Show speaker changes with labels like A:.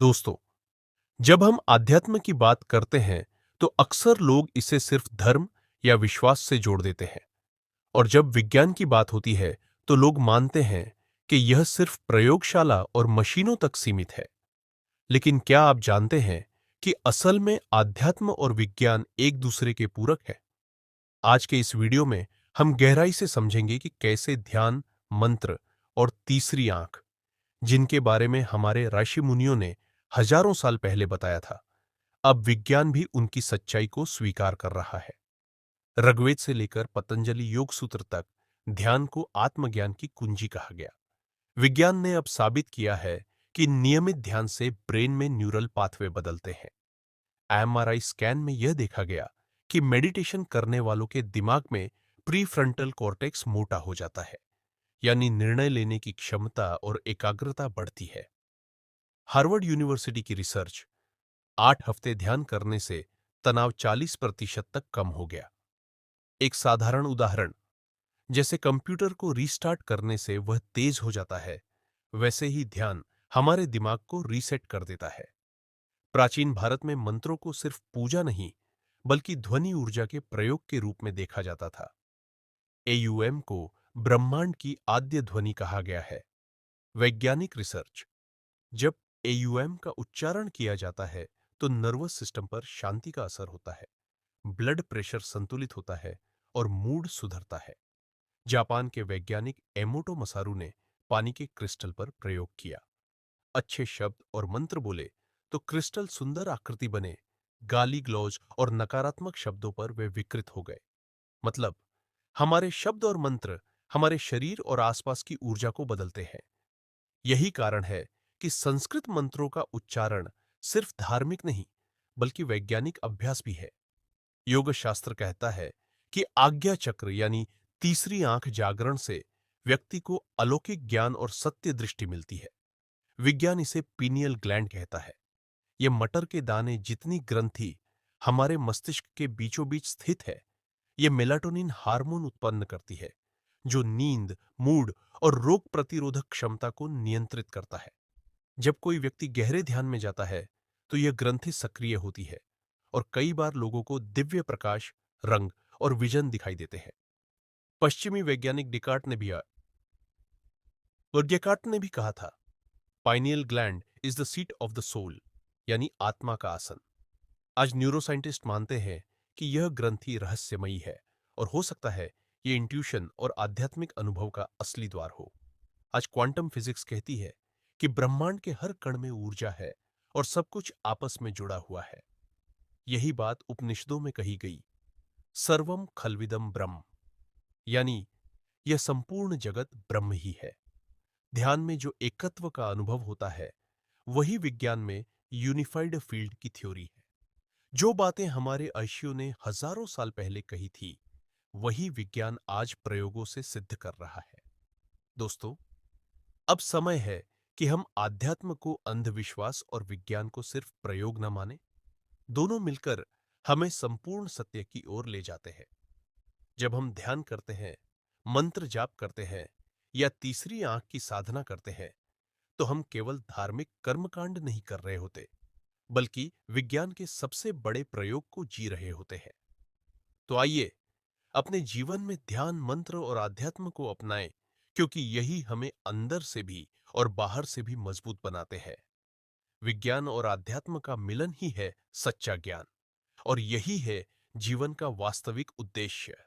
A: दोस्तों, जब हम आध्यात्म की बात करते हैं, तो अक्सर लोग इसे सिर्फ धर्म या विश्वास से जोड़ देते हैं। और जब विज्ञान की बात होती है, तो लोग मानते हैं कि यह सिर्फ प्रयोगशाला और मशीनों तक सीमित है। लेकिन क्या आप जानते हैं कि असल में आध्यात्म और विज्ञान एक दूसरे के पूरक है? आज के इस वीडियो में हम गहराई से समझेंगे कि कैसे ध्यान, मंत्र और तीसरी आंख, जिनके बारे में हमारे ऋषि मुनियों ने हजारों साल पहले बताया था, अब विज्ञान भी उनकी सच्चाई को स्वीकार कर रहा है। ऋग्वेद से लेकर पतंजलि योग सूत्र तक ध्यान को आत्मज्ञान की कुंजी कहा गया। विज्ञान ने अब साबित किया है कि नियमित ध्यान से ब्रेन में न्यूरल पाथवे बदलते हैं। एमआरआई स्कैन में यह देखा गया कि मेडिटेशन करने वालों के दिमाग में प्रीफ्रंटल कॉर्टेक्स मोटा हो जाता है, यानी निर्णय लेने की क्षमता और एकाग्रता बढ़ती है। हार्वर्ड यूनिवर्सिटी की रिसर्च, 8 हफ्ते ध्यान करने से तनाव 40% तक कम हो गया। एक साधारण उदाहरण, जैसे कंप्यूटर को रीस्टार्ट करने से वह तेज हो जाता है, वैसे ही ध्यान हमारे दिमाग को रीसेट कर देता है। प्राचीन भारत में मंत्रों को सिर्फ पूजा नहीं, बल्कि ध्वनि ऊर्जा के प्रयोग के रूप में देखा जाता था। एयूएम को ब्रह्मांड की आद्य ध्वनि कहा गया है। वैज्ञानिक रिसर्च, जब एयूएम का उच्चारण किया जाता है, तो नर्वस सिस्टम पर शांति का असर होता है, ब्लड प्रेशर संतुलित होता है और मूड सुधरता है। जापान के वैज्ञानिक एमोटो मसारू ने पानी के क्रिस्टल पर प्रयोग किया। अच्छे शब्द और मंत्र बोले तो क्रिस्टल सुंदर आकृति बने। गाली ग्लौज और नकारात्मक शब्दों पर वे विकृत हो गए। मतलब, हमारे शब्द और मंत्र हमारे शरीर और आसपास की ऊर्जा को बदलते हैं। यही कारण है कि संस्कृत मंत्रों का उच्चारण सिर्फ धार्मिक नहीं, बल्कि वैज्ञानिक अभ्यास भी है। योग शास्त्र कहता है कि आज्ञा चक्र यानी तीसरी आंख जागरण से व्यक्ति को अलौकिक ज्ञान और सत्य दृष्टि मिलती है। विज्ञान इसे पीनियल ग्लैंड कहता है। ये मटर के दाने जितनी ग्रंथि हमारे मस्तिष्क के बीचों बीच स्थित है। ये मेलाटोनिन हार्मोन उत्पन्न करती है, जो नींद, मूड और रोग प्रतिरोधक क्षमता को नियंत्रित करता है। जब कोई व्यक्ति गहरे ध्यान में जाता है, तो यह ग्रंथि सक्रिय होती है और कई बार लोगों को दिव्य प्रकाश, रंग और विजन दिखाई देते हैं। पश्चिमी वैज्ञानिक डेकार्ट ने भी कहा था, pineal gland is the seat of the soul, यानी आत्मा का आसन। आज न्यूरोसाइंटिस्ट मानते हैं कि यह ग्रंथि रहस्यमयी है और हो सकता है ये इंट्यूशन और आध्यात्मिक अनुभव का असली द्वार हो। आज क्वांटम फिजिक्स कहती है कि ब्रह्मांड के हर कण में ऊर्जा है और सब कुछ आपस में जुड़ा हुआ है। यही बात उपनिषदों में कही गई, सर्वम खलविदम ब्रह्म, यानी यह संपूर्ण जगत ब्रह्म ही है। ध्यान में जो एकत्व का अनुभव होता है, वही विज्ञान में यूनिफाइड फील्ड की थ्योरी है। जो बातें हमारे ऋषियों ने हजारों साल पहले कही थी, वही विज्ञान आज प्रयोगों से सिद्ध कर रहा है। दोस्तों, अब समय है कि हम आध्यात्म को अंधविश्वास और विज्ञान को सिर्फ प्रयोग न माने। दोनों मिलकर हमें संपूर्ण सत्य की ओर ले जाते हैं। जब हम ध्यान करते हैं, मंत्र जाप करते हैं या तीसरी आंख की साधना करते हैं, तो हम केवल धार्मिक कर्मकांड नहीं कर रहे होते, बल्कि विज्ञान के सबसे बड़े प्रयोग को जी रहे होते हैं। तो आइए अपने जीवन में ध्यान, मंत्र और आध्यात्म को अपनाएं, क्योंकि यही हमें अंदर से भी और बाहर से भी मजबूत बनाते हैं। विज्ञान और आध्यात्म का मिलन ही है सच्चा ज्ञान, और यही है जीवन का वास्तविक उद्देश्य।